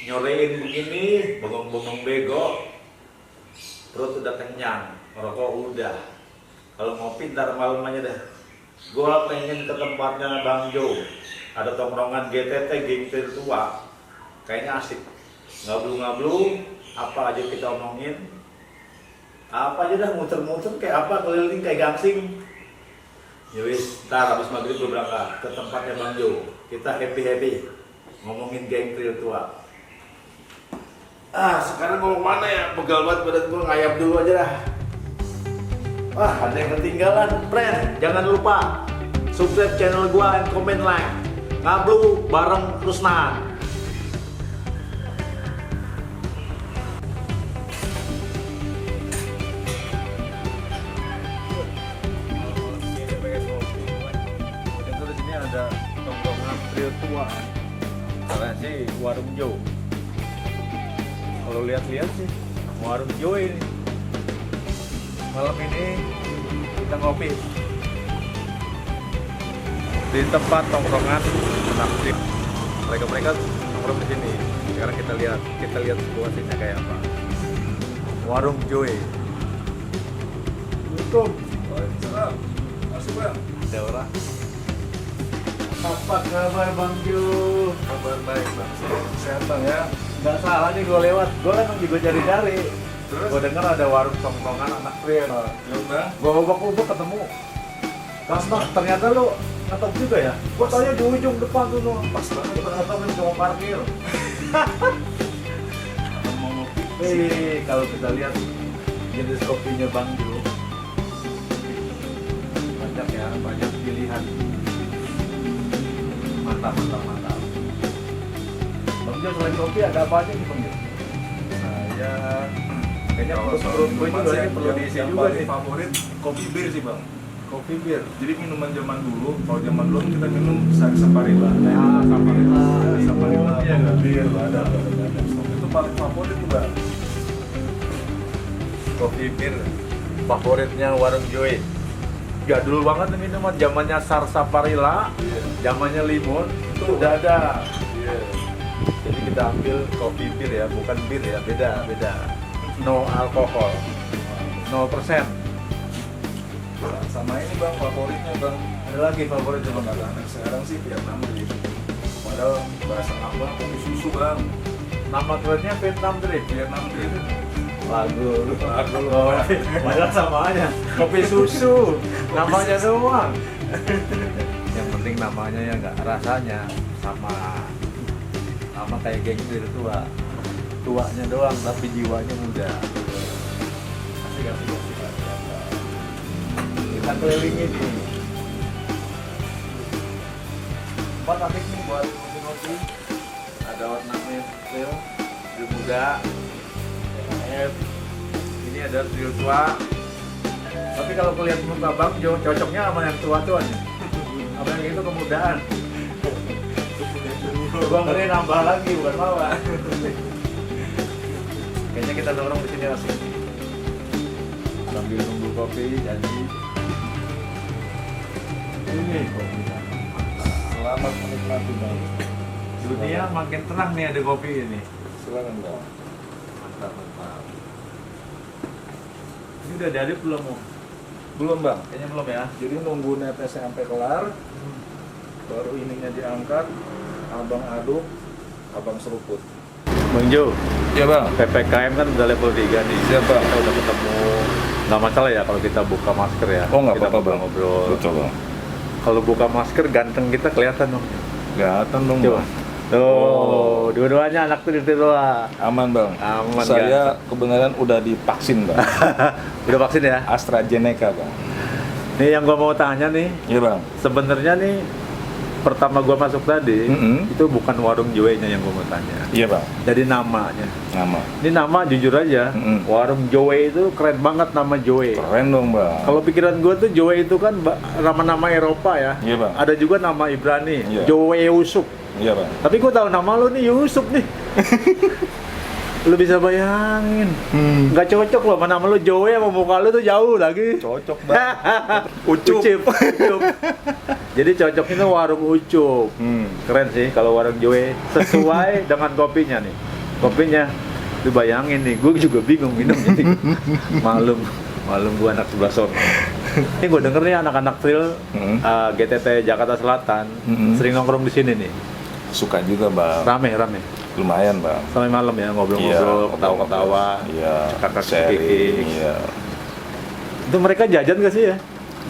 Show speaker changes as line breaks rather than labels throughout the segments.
nyorein begini, bengong-bengong bego, perut udah kenyang, rokok udah. Kalau ngopi ntar malam aja dah. Gua pengen ke tempatnya Bang Jo. Ada tongkrongan GTT, geng tua. Kayaknya asik. Ngablu-ngablu, apa aja kita omongin. Apa aja dah muter-muter kayak apa, keliling kayak gangsing. Ya wis, ntar habis maghrib gue berangkat ke tempatnya Bang Jo. Kita happy-happy ngomongin geng tua. Sekarang ngomong mana ya? Pegal banget badan gue, ngayap dulu aja dah. Ada yang ketinggalan, friend. Jangan lupa subscribe channel gue dan komen like. Ngablu bareng Rusnan. Di sini ada tongkrongan trio tua. Karena sih warung Jo. Kalau lihat-lihat sih warung Jo ini. Malam ini kita ngopi di tempat tongkrongan anak tim. Mereka nongkrong di sini. Sekarang kita lihat situasinya kayak apa. Warung Joe. Assalamualaikum.
Waalaikumsalam. Masuk bang.
Ada orang. Apa kabar Bang Jo?
Kabar baik bang. Sehat bang ya.
Nggak salah nih gue lewat. Gue kan juga cari-cari.
Terus?
Gue denger ada warung tongkrongan anak trail.
Ya udah.
Gue ubah ketemu. Mas, ternyata lu ngetop juga ya? Gue tanya di ujung depan tuh no.
Pas banget.
Ternyata lu cuma parkir.
Mau ngopi.
Kalau kita lihat jenis kopinya Bang Jo, banyak pilihan. Mantap. Bang Jo, selain kopi ada apa aja nih Bang Jo?
Saya
Kayaknya
kalau soal
perut gue
minuman
juga
sih
ini perlu diisi
yang
juga
paling
nih.
favorit kopi bir sih bang.
Kopi bir.
Jadi minuman zaman dulu, kalau zaman dulu kita minum Saparilla.
Saparilla.
Saparilla,
Iya nggak?
bir, ada. Itu paling favorit tuh bang.
Kopi bir favoritnya warung Joy. Jadul banget nih minuman, zamannya Saparilla,
Iya.
zamannya Limun itu udah ada.
Iya.
Jadi kita ambil kopi bir ya, bukan bir ya, beda. No alkohol, 0%.
Sama ini bang, favoritnya bang.
Ada lagi favorit
Kalau
sama
kata anak sekarang sih Vietnam Drip. Padahal bahasa abang kopi susu bang.
nama kerennya Vietnam Drip.
Vietnam Drip.
Lagu lu. Padahal sama aja. Kopi susu, namanya doang. Yang penting namanya ya nggak, rasanya sama kayak geng tua. Tuanya doang tapi jiwanya muda. Asik. Kita kelilingin nih. Tempat asik nih buat ngopi-ngopi. Ada namanya trail, trio muda, TKF. Ini ada trio tua. Tapi kalau kulihat muka Bang Jo, cocoknya sama yang tua-tua nih. Apa yang itu kemudaan. Gua ngeri nambah lagi, bukan lawan. Kayaknya kita dorong di sini asik. Sambil nunggu kopi, janji. Ini kopi.
Selamat menikmati bang.
Dunia makin tenang nih ada kopi ini.
Silakan bang.
Mantap. Ini udah jadi belum? Om?
Belum bang.
Kayaknya belum ya.
Jadi nunggu netesnya sampai kelar, baru ininya diangkat, abang aduk, abang seruput.
Bang Jo,
Iya bang.
PPKM kan udah level 3 nih.
Siap, Bang.
Kita udah ketemu. Nggak masalah ya kalau kita buka masker ya.
Oh, nggak
Kita
apa-apa, Bang.
ngobrol.
Betul bang.
Kalau buka masker ganteng kita kelihatan dong.
Kelihatan dong
Coba.
bang.
Tuh, dua-duanya anak tuh dua.
Aman bang.
Aman,
Saya kebenaran udah divaksin bang.
Udah vaksin ya?
AstraZeneca bang.
Nih yang gua mau tanya nih,
Iya bang.
sebenarnya nih pertama gua masuk tadi itu bukan warung Joe-nya yang gua mau tanya.
Iya bang.
Jadi namanya.
Nama.
Ini nama jujur aja, warung Joe itu keren banget nama Joe.
Keren dong bang.
Kalau pikiran gue tuh Joe itu kan nama-nama Eropa ya.
Iya bang.
Ada juga nama Ibrani,
Iya.
Joe Yusuf.
Iya bang.
Tapi gue tahu nama lu nih Yusuf nih. Lu bisa bayangin. Nggak cocok loh, nama lu Joe sama muka lu tuh jauh lagi.
Cocok bang.
Ucup. Jadi cocoknya tuh warung Ucup. Keren sih kalau warung Joe, sesuai dengan kopinya nih. kopinya. Lu bayangin nih, gue juga bingung minum ini. Malum gue anak sebelah sono. Ini gue denger nih anak-anak trail GTT Jakarta Selatan sering nongkrong di sini nih.
Suka juga bang.
Rame.
Lumayan bang.
Sampai malam ya ngobrol-ngobrol, ketawa-ketawa,
Iya.
kakak
Sharing.
kiki.
Iya.
Itu mereka jajan gak sih ya?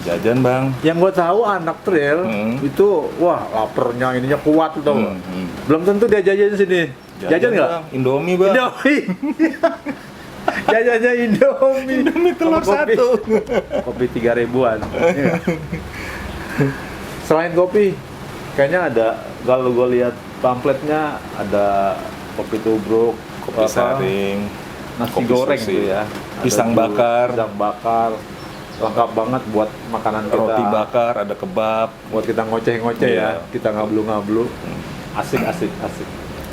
Jajan bang.
Yang gue tahu anak trail itu wah lapernya ininya kuat tuh. Belum tentu dia jajan sini. Jajan nggak?
Bang. Indomie bang.
Indomie. Jajannya Indomie.
Indomie telur
Sama kopi.
1.
Kopi 3.000-an. Iya. Selain kopi, kayaknya ada kalau gue lihat pamfletnya ada kopi tubruk,
Kopi saring.
nasi
kopi
goreng
sushi,
gitu ya.
Pisang
Ada
bakar.
pisang bakar. Lengkap banget buat makanan kita.
Roti bakar, ada kebab.
Buat kita ngoceh-ngoceh
Iya.
ya. Kita ngablu-ngablu. Asik.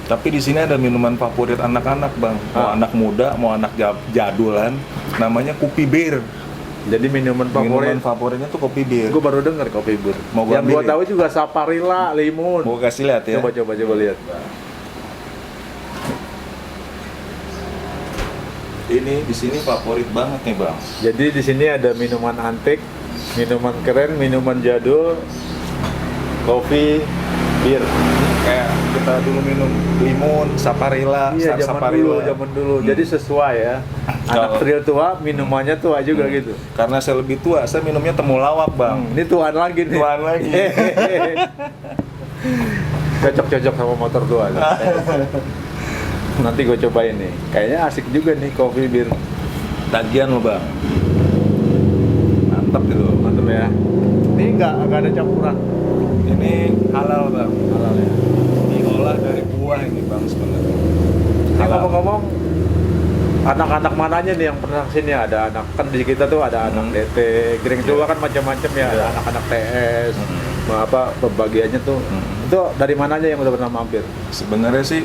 Tapi di sini ada minuman favorit anak-anak bang. Mau anak muda, mau anak jadulan. Namanya kopi bir.
Jadi minuman
Minuman
favorit.
favoritnya tuh kopi bir.
Gue baru denger kopi bir.
Mau gua
Yang gue
ambilin?
tahu juga saparilla, limun.
Mau kasih lihat ya.
Coba lihat.
Ini di sini favorit banget nih bang.
Jadi di sini ada minuman antik, minuman keren, minuman jadul, kopi, bir.
Kayak kita dulu minum limun, saparilla,
Iya,
saparilla.
zaman dulu. Jadi sesuai ya. Anak
Kalau-
trail tua, minumannya tua juga gitu.
Karena saya lebih tua, saya minumnya temulawak bang.
Ini tuan lagi nih.
Tuan lagi.
Cocok sama motor tua. Nanti gue cobain nih. Kayaknya asik juga nih kopi bir.
Tagihan lo bang. Mantap gitu.
Mantap ya. Ini nggak ada campuran.
Ini halal bang.
Halal ya.
Diolah dari buah ini bang sebenarnya.
Ini ngomong-ngomong, anak-anak mananya nih yang pernah kesini? Ada anak, kan di kita tuh ada anak DT, Gering tua kan macam-macam ya, ada anak-anak TS, apa pembagiannya tuh. Itu dari mananya yang udah pernah mampir?
Sebenarnya sih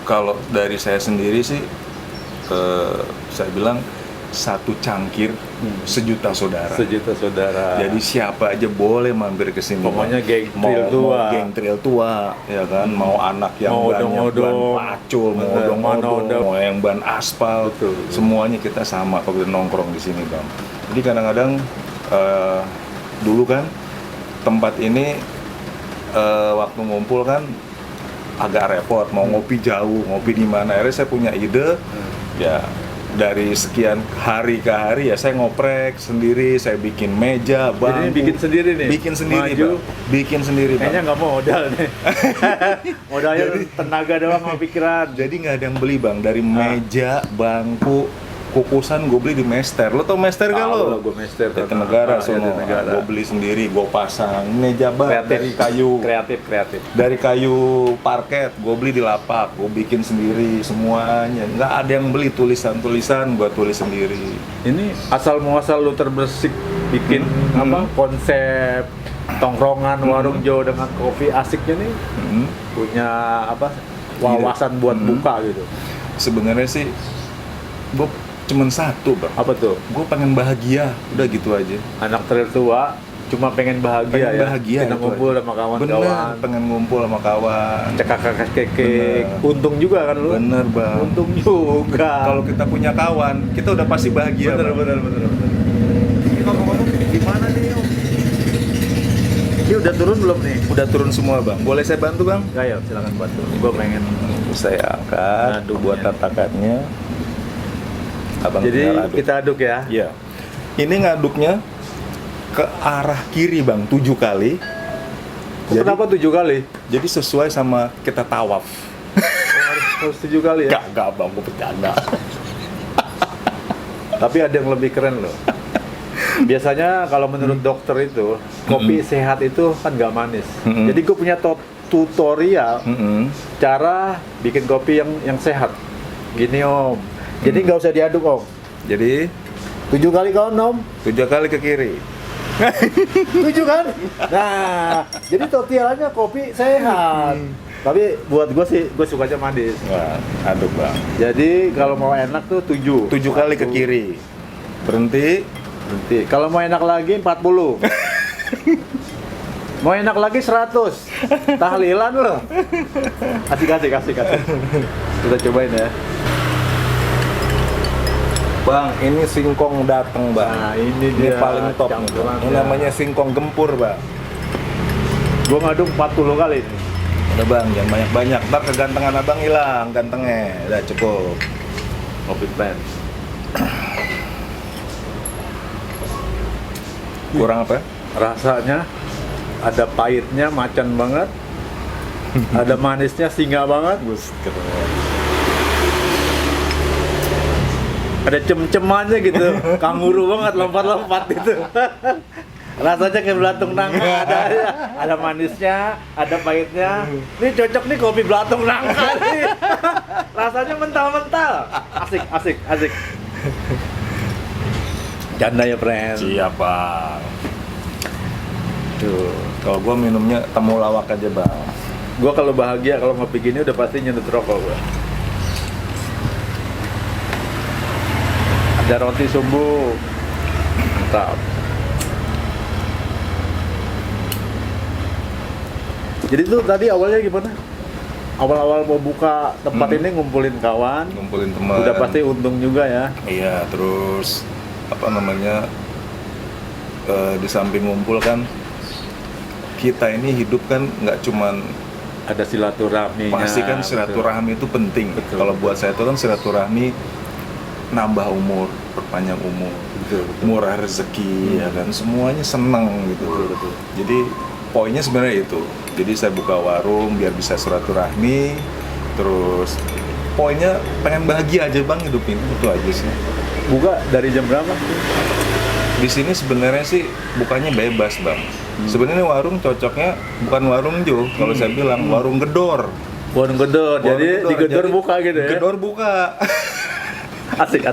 kalau dari saya sendiri sih saya bilang satu cangkir sejuta saudara.
Sejuta saudara.
Jadi siapa aja boleh mampir ke sini.
Pokoknya
Bang.
geng
mau,
trail tua.
mau geng trail tua, ya kan. Mau anak yang
Mau
bannya ban
odong-odong.
pacul, mau
Bener,
odong-odong,
odong.
mau yang ban aspal.
Betul.
Semuanya kita sama kalau kita nongkrong di sini, bang. Jadi kadang-kadang dulu kan tempat ini waktu ngumpul kan agak repot. Mau ngopi jauh, ngopi di mana? Akhirnya saya punya ide, ya. Dari sekian hari ke hari ya saya ngoprek sendiri, saya bikin meja, bangku.
Jadi bikin sendiri nih?
Bikin sendiri,
Maju.
Bang. Bikin sendiri, Bang.
Kayaknya nggak modal nih. Modalnya tenaga doang sama pikiran.
Jadi nggak ada yang beli, Bang. Dari meja, bangku, kukusan gue beli di Mester. Lo tau Mester gak lo?
Gue Mester.
Jatinegara sono.
Jatinegara.
Gue beli sendiri, gue pasang meja bang
Kreatif.
dari kayu.
Kreatif.
Dari kayu parket, gue beli di lapak, gue bikin sendiri semuanya. Nggak ada yang beli tulisan-tulisan, gue tulis sendiri.
Ini asal muasal lu terbersih bikin apa konsep tongkrongan warung jauh dengan kopi asiknya nih punya apa wawasan buat buka gitu.
Sebenarnya sih, gue cuman satu bang.
Apa tuh?
Gue pengen bahagia, udah gitu aja.
Anak trail tua cuma pengen bahagia
Pengen
ya.
bahagia,
Pengen
itu
ngumpul
aja.
sama kawan-kawan.
Bener, pengen ngumpul sama kawan.
Cekak-cekak keke.
Bener.
Untung juga kan lu?
Bener bang.
Untung juga.
Kalau kita punya kawan, kita udah pasti bahagia. Bang.
bener. Ini ngomong-ngomong gimana nih Om? Ini udah turun belum nih?
Udah turun semua bang. Boleh saya bantu bang?
Ayo silakan bantu. Gue pengen.
Saya angkat
Ngaduknya.
buat tatakannya. Abang
Jadi
tinggal aduk.
kita aduk ya.
Iya. Ini ngaduknya ke arah kiri bang 7 kali.
Kenapa 7 kali?
Jadi sesuai sama kita tawaf.
Harus 7 kali ya?
Gak bang, gue bercanda.
Tapi ada yang lebih keren loh. Biasanya kalau menurut dokter itu kopi sehat itu kan nggak manis. Jadi gue punya tutorial cara bikin kopi yang sehat. Gini Om. Jadi nggak usah diaduk Om.
Jadi
7 kali kawan Om.
7 kali ke kiri.
7 kan? Nah, jadi tutorialnya kopi sehat. Tapi buat gue sih, gue sukanya manis.
Wah, aduk bang.
Jadi kalau mau enak tuh 7.
7 kali ke kiri. Berhenti.
Berhenti. Kalau mau enak lagi 40.
Mau enak lagi 100. Tahlilan loh. Asik. Kita cobain ya.
Bang, ini singkong dateng bang.
Nah, ini dia
paling top nih, Bang.
campuran
Ini
ya.
namanya singkong gempur bang.
Gua ngaduk 40 kali ini.
Udah bang, jangan banyak-banyak. Ntar kegantengan abang hilang, gantengnya. Udah cukup.
Kopi blend.
Kurang apa?
Rasanya ada pahitnya macan banget. Ada manisnya singa banget.
Bus keren.
Ada cem-cemannya gitu. Kanguru banget lompat-lompat gitu. Rasanya kayak belatung nangka, ada manisnya, ada pahitnya. Ini cocok nih kopi belatung nangka nih. Rasanya mental-mental. Asik. Canda ya, friend.
Siap bang. Tuh, kalau gua minumnya temulawak aja bang.
Gua kalau bahagia kalau ngopi gini udah pasti nyedot rokok gua. Ada roti sumbu. Mantap. Jadi tuh tadi awalnya gimana? Awal-awal mau buka tempat ini ngumpulin kawan.
Ngumpulin teman.
Udah pasti untung juga ya.
Iya, terus apa namanya, di samping ngumpul kan, kita ini hidup kan nggak cuman
Ada silaturahmi.
pasti kan silaturahmi itu penting.
Betul.
Kalau buat saya itu kan silaturahmi nambah umur, perpanjang umur,
Betul.
murah rezeki, ya kan, semuanya senang gitu.
Betul.
Jadi poinnya sebenarnya itu. Jadi saya buka warung biar bisa silaturahmi, terus poinnya pengen bahagia aja bang hidup ini, itu aja sih.
Buka dari jam berapa?
Di sini sebenarnya sih bukannya bebas bang. Sebenarnya warung cocoknya bukan warung Jo, kalau saya bilang warung gedor.
Warung gedor. Jadi
Warung
di gedor
Jadi,
buka gitu ya.
Gedor buka.
Asik.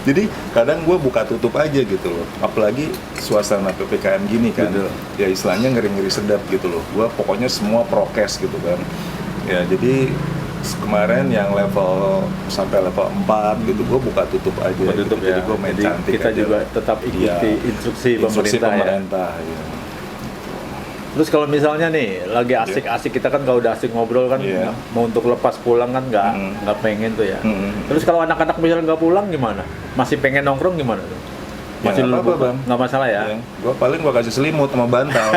Jadi kadang gue buka tutup aja gitu loh. Apalagi suasana PPKM gini kan.
Betul.
Ya istilahnya ngeri-ngeri sedap gitu loh. Gue pokoknya semua prokes gitu kan. Ya jadi kemarin yang level sampai level 4 gitu gue buka tutup aja.
Tutup
gitu.
ya.
Jadi gue main
Jadi
cantik
kita
aja.
juga tetap ikuti
Iya.
instruksi
Instruksi
pemerintah ya.
pemerintah ya.
Terus kalau misalnya nih lagi asik-asik, kita kan kalau udah asik ngobrol kan,
Iya.
mau untuk lepas pulang kan nggak pengen tuh ya. Terus kalau anak-anak misalnya nggak pulang gimana? Masih pengen nongkrong gimana tuh?
Ya, nggak apa-apa, Bang.
Nggak masalah ya.
Gue paling gue kasih selimut sama bantal.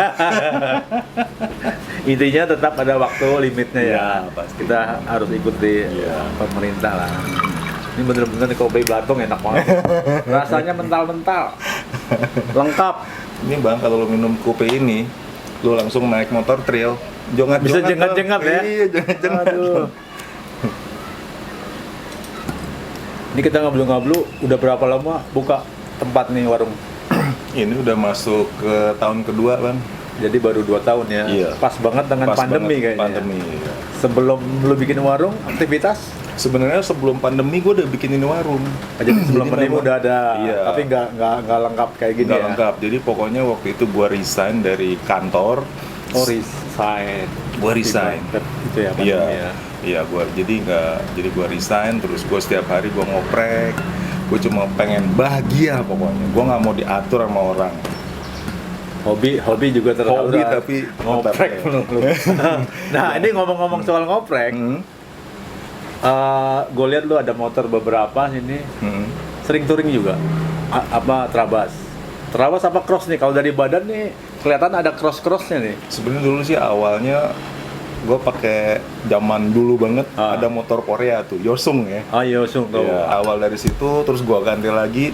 Intinya tetap ada waktu limitnya ya.
Iya, pasti.
Kita harus ikuti
Iya.
pemerintah lah. Ini bener-bener kopi belatung enak banget. Rasanya mental-mental, lengkap.
Ini bang, kalau lo minum kopi ini, lo langsung naik motor trail, jongat-jongat.
Bisa
Bang.
jengat-jengat ya?
Iya, jongat-jongat.
Aduh. Ini kita ngablu-ngablu, udah berapa lama buka tempat nih warung?
Ini udah masuk ke tahun kedua bang.
Jadi baru 2 tahun ya.
Iya.
Pas banget dengan
Pas
pandemi
banget
kayaknya.
Pandemi. Iya.
Sebelum lu bikin warung, aktivitas?
Sebenarnya sebelum pandemi gue udah bikin ini warung.
Jadi sebelum pandemi
memang-
udah ada,
Iya.
tapi nggak lengkap kayak gini
Nggak
ya.
lengkap. Jadi pokoknya waktu itu gue resign dari kantor.
Oh, resign.
Gue resign.
Itu ya pandemi ya.
Iya, jadi gue resign, terus gue setiap hari gue ngoprek, gue cuma pengen bahagia pokoknya, gue nggak mau diatur sama orang.
Hobi juga terlalu
Hobi tapi
ngoprek
tetap, ya.
lu. Nah, ini ngomong-ngomong soal ngoprek,
Hmm.
gue lihat lu ada motor beberapa sini,
Hmm.
sering touring juga. Trabas apa cross nih? Kalau dari badan nih kelihatan ada cross-crossnya nih.
Sebenarnya dulu sih awalnya gue pakai zaman dulu banget, ada motor Korea tuh, Yosung ya.
Oh iya, Sung.
Ya, awal dari situ, terus gue ganti lagi,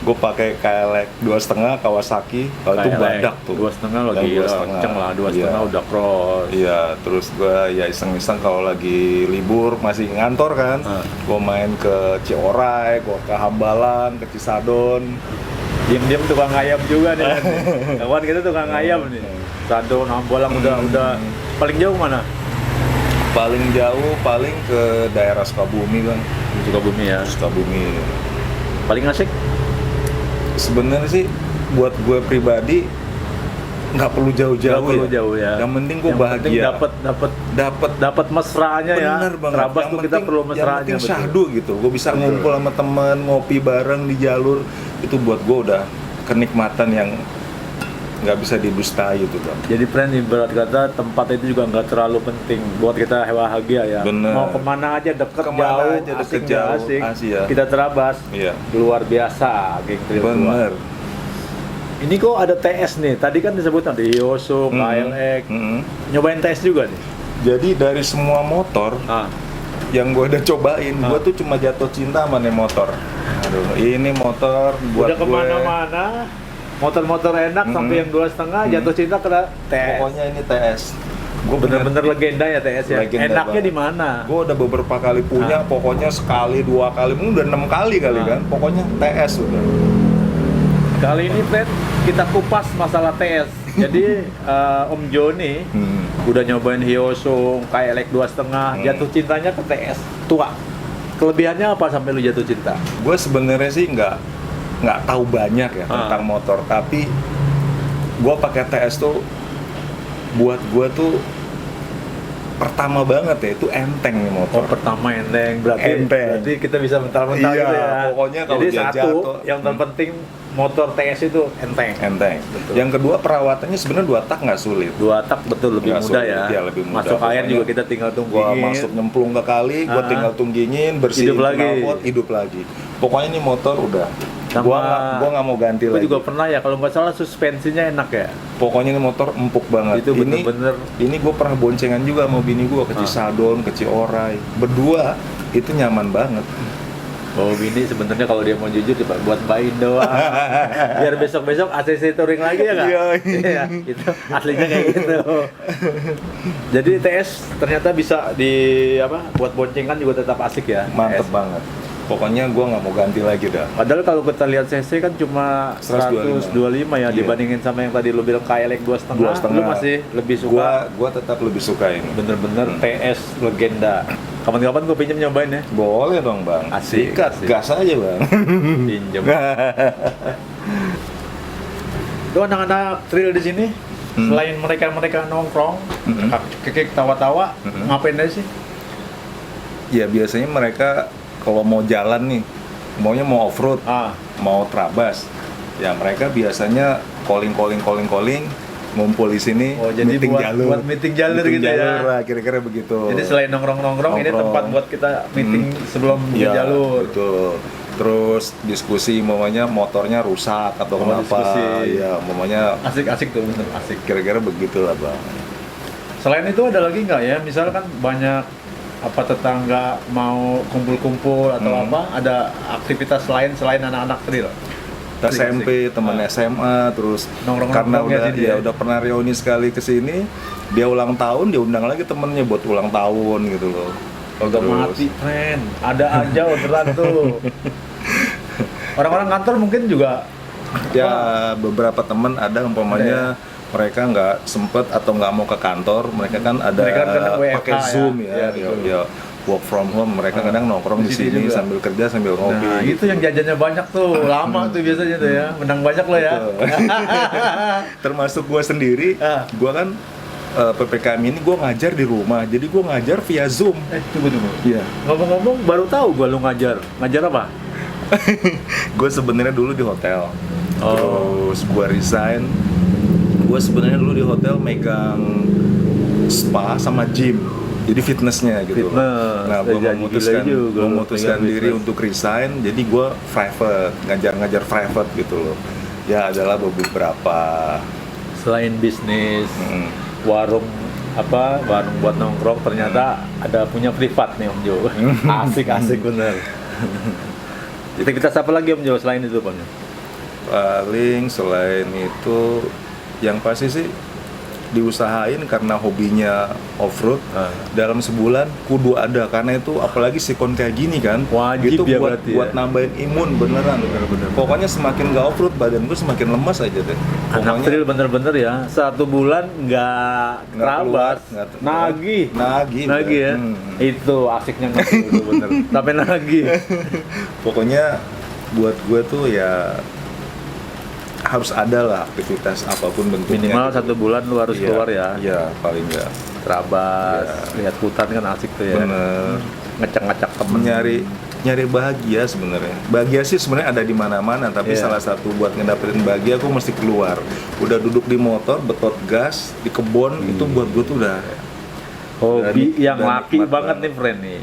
gue pakai KLX 2,5 Kawasaki, kalau itu badak tuh.
2,5
Yang
lagi
2,5.
kenceng lah, 2,5
Iya.
udah cross.
Iya, terus gue ya iseng-iseng kalau lagi libur masih ngantor kan, gue main ke Cioray, gue ke Hambalang, ke Cisadon.
Diam-diam tukang ayam juga nih. Kawan kita tukang ayam nih. Sadon, Hambalang udah paling jauh mana?
Paling jauh paling ke daerah Sukabumi bang.
Sukabumi ya.
Sukabumi.
Paling asik?
Sebenarnya sih buat gue pribadi nggak perlu jauh-jauh.
Nggak perlu jauh ya.
Yang penting gue
Yang penting
bahagia.
dapat mesranya ya.
Bener banget.
Trabas
Yang
tuh kita
penting-
perlu mesranya.
Yang penting
betul.
syahdu gitu. Gue bisa
Betul.
ngumpul sama temen, ngopi bareng di jalur. Itu buat gue udah kenikmatan yang nggak bisa didustai itu bang.
Jadi friend, ibarat kata tempat itu juga nggak terlalu penting buat kita bahagia ya.
Bener.
Mau kemana aja, deket
Kemana
jauh,
aja, deket,
asik nggak
jauh,
asik,
asik ya.
kita terabas.
Iya.
Luar biasa geng trail tua.
Bener.
Ini kok ada TS nih, tadi kan disebut ada Hyoso, KLX, nyobain TS juga nih?
Jadi dari semua motor yang gue udah cobain, gue tuh cuma jatuh cinta sama nih motor. Aduh, ini motor buat
Udah kemana-mana, motor-motor enak sampai yang 2,5 jatuh cinta ke TS.
Pokoknya ini TS. Gue
Bener-bener legenda ya TS ya.
Legenda
Enaknya
banget.
di mana?
Gue udah beberapa kali punya, pokoknya sekali, 2 kali, mungkin udah 6 kali kan. Pokoknya TS udah.
Kali ini Fred, kita kupas masalah TS. Jadi Om Joni udah nyobain Hyoso, KLX 2,5, jatuh cintanya ke TS tua. Kelebihannya apa sampai lu jatuh cinta?
Gue sebenarnya sih nggak tahu banyak ya tentang motor, tapi gue pakai TS tuh buat gue tuh pertama banget ya, itu enteng nih motor.
Oh, pertama enteng, berarti kita bisa mental-mental
Iya,
gitu ya.
pokoknya kalau
jadi
dia
satu
jatuh,
yang terpenting motor TS itu enteng.
Betul. Yang kedua, perawatannya sebenarnya 2 tak nggak sulit.
2 tak betul lebih
Nggak
mudah
sulit,
ya.
lebih mudah.
Masuk air
Pokoknya
juga kita tinggal
Gua
tunggingin.
masuk nyemplung ke kali, gua tinggal tunggingin, bersihin
Hidup lagi.
knalpot, hidup lagi. Pokoknya ini motor udah.
Sama-
Gua nggak mau ganti
Gue
lagi.
juga pernah ya, kalau nggak salah suspensinya enak ya.
Pokoknya ini motor empuk banget.
Itu bener-bener.
Ini gue pernah boncengan juga sama bini gue ke Cisadon, ke Cioray. Berdua itu nyaman banget.
Oh, Bini sebenarnya kalau dia mau jujur coba buat bain doang. Biar besok-besok ACC touring lagi ya nggak? Iya, itu aslinya kayak gitu. Jadi TS ternyata bisa buat boncengan juga tetap asik ya.
Mantep
TS.
banget. Pokoknya gue nggak mau ganti lagi dah.
Padahal kalau kita lihat CC kan cuma 125 ya,
Iya.
dibandingin sama yang tadi lu bilang KLX 2,5, lu masih lebih suka
Gua tetap lebih suka ini.
bener-bener TS legenda. Kapan-kapan gue pinjam nyobain ya.
Boleh dong bang.
Asik,
Sikat,
asik.
gas aja bang.
Pinjam. Itu anak-anak trail di sini, selain mereka nongkrong, kekek tawa-tawa, ngapain aja sih?
Ya biasanya mereka kalau mau jalan nih, maunya mau off road, mau trabas, ya mereka biasanya calling, ngumpul di sini,
Oh, jadi
meeting
buat meeting jalur gitu ya?
lah, kira-kira begitu.
Jadi selain nongkrong-nongkrong, ini tempat buat kita meeting sebelum di
Iya,
jalur.
betul. Terus diskusi, umpamanya motornya rusak atau kenapa,
diskusi.
ya umpamanya
Asik-asik tuh, bener asik.
kira-kira begitulah bang.
Selain itu ada lagi nggak ya? Misalkan banyak tetangga mau kumpul-kumpul atau ada aktivitas lain selain anak-anak trail?
SMP, teman SMA, terus
Nongkrong-nongkrong
karena
ya
udah
sini ya?
udah pernah reuni sekali ke sini, dia ulang tahun, dia undang lagi temennya buat ulang tahun gitu loh.
Udah
Terus-
mati, friend. Ada aja orderan tuh. Orang-orang kantor mungkin juga
Ya beberapa temen ada umpamanya mereka nggak sempet atau nggak mau ke kantor, mereka kan ada
Mereka kan WFH
pakai
ya.
Zoom ya,
Iya, betul.
ya work from home, mereka kadang nongkrong
Di
di
sini
sini
juga.
sambil kerja sambil ngopi.
Nah, itu yang jajannya banyak tuh, lama tuh biasanya tuh ya. Menang banyak lo ya.
Betul. Termasuk gue sendiri, gue kan PPKM ini gue ngajar di rumah, jadi gue ngajar via Zoom.
Tunggu.
Iya.
Ngomong-ngomong, baru tahu gua lu ngajar. Ngajar apa?
Gue sebenarnya dulu di hotel,
Oh.
terus gue resign. Gue sebenarnya dulu di hotel megang spa sama gym, jadi fitnessnya gitu.
Fitness.
Nah, gue
Jadi
memutuskan,
gila juga lu
memutuskan
megang
diri
fitness.
untuk resign. Jadi gue private, ngajar private gitu loh. Ya adalah beberapa.
Selain bisnis, warung warung buat nongkrong, ternyata ada punya privat nih Om Jo. Asik bener. Aktivitas apa lagi Om Jo selain itu Om Jo?
Paling selain itu yang pasti sih diusahain karena hobinya off-road. Dalam sebulan kudu ada, karena itu apalagi sikon kayak gini kan,
Wajib
gitu
ya
buat
berarti ya?
buat nambahin imun beneran. Pokoknya semakin nggak off-road badan gue semakin lemas aja deh.
Anak
Pokoknya
trail bener-bener ya, 1 bulan nggak terabas, nagih ya. Itu asiknya nagih itu bener. Sampai nagih.
Pokoknya buat gue tuh ya harus ada lah aktivitas apapun bentuknya.
Minimal 1 bulan lu harus
Iya,
keluar ya.
Iya, paling nggak.
terabas, lihat hutan kan asik tuh ya.
Bener.
Ngecek-ngecek temen.
Nyari bahagia sebenarnya. Bahagia sih sebenarnya ada di mana-mana, tapi
Iya.
salah satu buat ngedapetin bahagia aku mesti keluar. Udah duduk di motor, betot gas, di kebun, itu buat gue tuh udah
Hobi yang
udah
laki
nikmat
banget nih friend nih.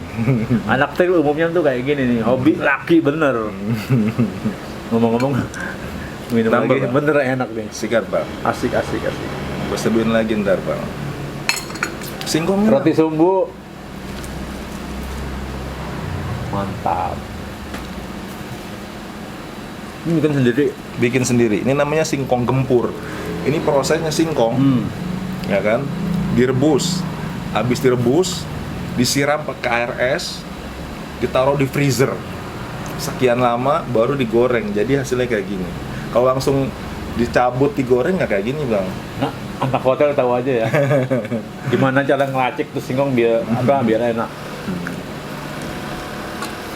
Anak teh umumnya tuh kayak gini nih, hobi laki bener. Ngomong-ngomong, minum
Tambah,
lagi
Bang.
bener enak nih.
Sikat bang.
Asik.
Gue seduin lagi ntar bang. Singkongnya
Roti sumbu. Mantap. Ini bikin sendiri.
bikin sendiri. Ini namanya singkong gempur. Ini prosesnya singkong, ya kan? Direbus. Habis direbus, disiram pakai air es, ditaruh di freezer. Sekian lama baru digoreng. Jadi hasilnya kayak gini. Kalau langsung dicabut digoreng nggak kayak gini bang.
Nah, anak hotel tahu aja ya. Gimana cara ngelacik tuh singkong biar biar enak.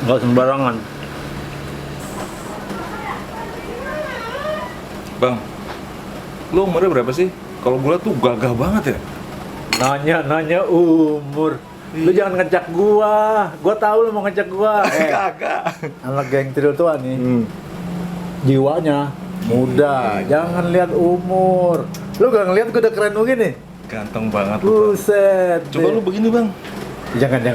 Nggak sembarangan.
Bang, lu umurnya berapa sih? Kalau gua tuh gagah banget ya.
Nanya umur. Lu jangan ngecek gua tahu lu mau ngecek gua.
Kagak.
Anak geng trio tua nih. Jiwanya muda, jangan lihat umur. Lu gak ngeliat gua udah keren begini?
Ganteng banget lu, Bang.
Buset.
Coba lu begini bang.
Jangan. 5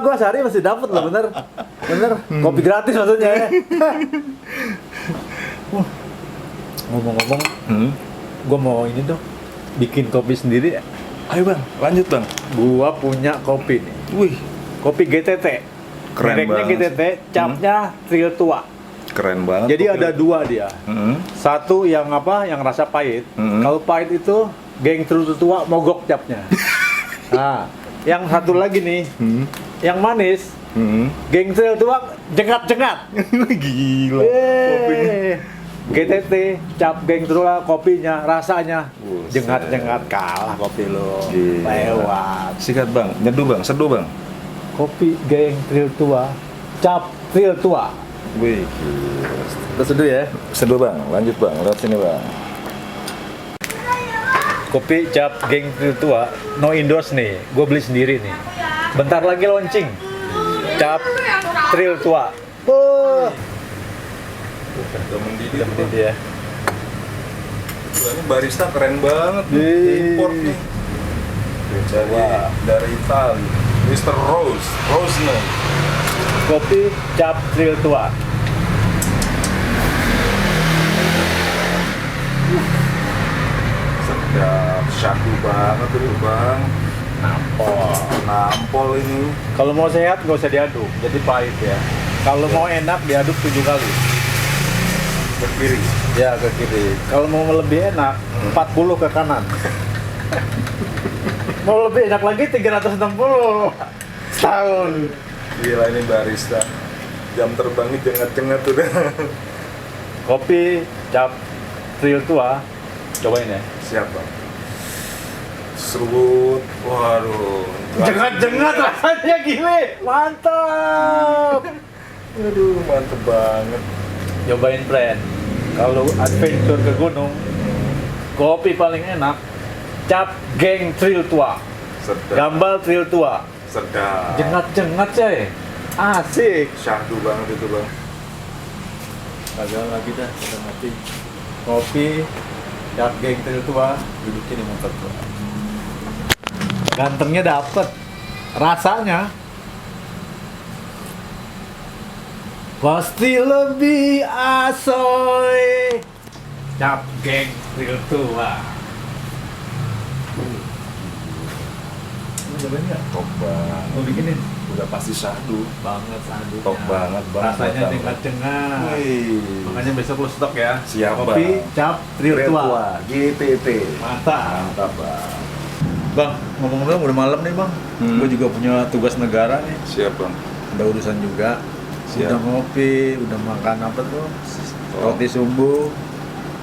gua sehari masih dapet loh, bener. Kopi gratis maksudnya ya. Ngomong-ngomong, gua mau ini dong, bikin kopi sendiri ya.
Ayo bang, lanjut bang.
Gua punya kopi nih,
Wih,
kopi GTT.
Keren
Mereknya
banget.
GTT, capnya Trio Tua.
keren banget.
Jadi
kopi
ada
lu.
2 dia. Satu yang apa? Yang rasa pahit.
Mm-hmm.
Kalau pahit itu geng Trio Tua mogok capnya. Nah, yang satu lagi nih, yang manis, geng Trio Tua jengat-jengat.
Gila. Kopinya.
GTT, cap geng Trio kopinya, rasanya
Buset.
jengat-jengat, kalah kopi lo.
Gila.
Lewat.
Sikat bang, nyeduh bang, seduh bang.
Kopi geng Trio Tua, cap Trio Tua.
Wih,
Kita seduh ya.
seduh bang, lanjut bang, lewat sini bang.
Kopi cap geng Trio Tua, no endorse nih, gue beli sendiri nih. Bentar lagi launching, cap Trio Tua.
Udah mendidih,
Udah mendidih ya.
Ini barista keren banget,
Ih.
import nih. Dari Itali, Mr. Rosner.
Kopi cap Trio Tua.
Sedap, syahdu banget tuh bang. Nampol ini.
Kalau mau sehat nggak usah diaduk, jadi pahit ya. Kalau mau enak diaduk 7 kali.
Ke kiri.
Ya ke kiri. Kalau mau lebih enak 40 ke kanan. Mau lebih enak lagi 360 setahun.
Gila ini barista. Jam terbangnya cengat-cengat udah.
Kopi cap Trio Tua, cobain ya.
Siap bang. Serut, waduh.
Jengat-jengat rasanya gile, mantap.
Aduh, mantep banget.
Cobain friend. Kalau adventure ke gunung, kopi paling enak cap geng Trio Tua,
Sedap.
gambal Trio Tua.
Sedap.
Jengat-jengat coy, asik.
Syahdu banget itu bang.
Kagak lagi dah, udah mati. Kopi cap geng Trio Tua, dudukin di motor gua. Gantengnya dapet, rasanya pasti lebih asoy. Cap geng Trio Tua. Mau cobain nggak?
Top banget.
Mau bikinin?
Udah pasti syahdu.
Banget sandunya.
Top banget, Bang.
Rasanya
Mantap.
jengat-jengat.
Wih.
Makanya besok lu stok ya.
Siap,
Kopi
Bang.
cap Trio Tua.
GTT.
Mantap.
Mantap bang.
Bang, ngomong-ngomong udah malam nih bang. Gue juga punya tugas negara nih.
Siap bang.
Ada urusan juga.
Siap.
Udah ngopi, udah makan apa tuh? Roti sumbu.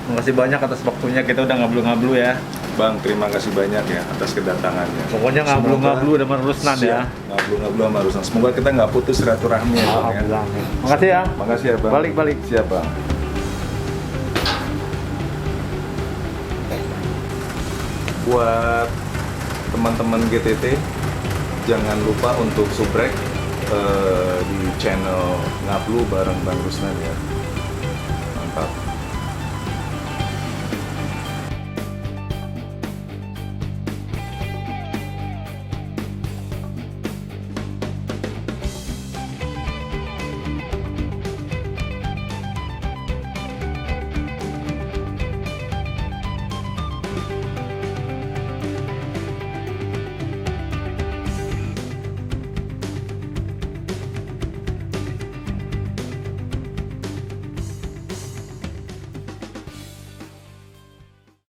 Makasih banyak atas waktunya, kita udah ngablu-ngablu ya.
Bang, terima kasih banyak ya atas kedatangannya.
Pokoknya ngablu-ngablu
Semoga-
dengan Rusnan ya.
Siap. Ngablu-ngablu sama Rusnan. Semoga kita nggak putus silaturahmi ya bang ya.
Alhamdulillah. Makasih ya.
Makasih ya bang.
Balik-balik.
Siap bang. Buat teman-teman GTT, jangan lupa untuk subrek di channel Ngablu bareng Bang Rusnan ya. Mantap.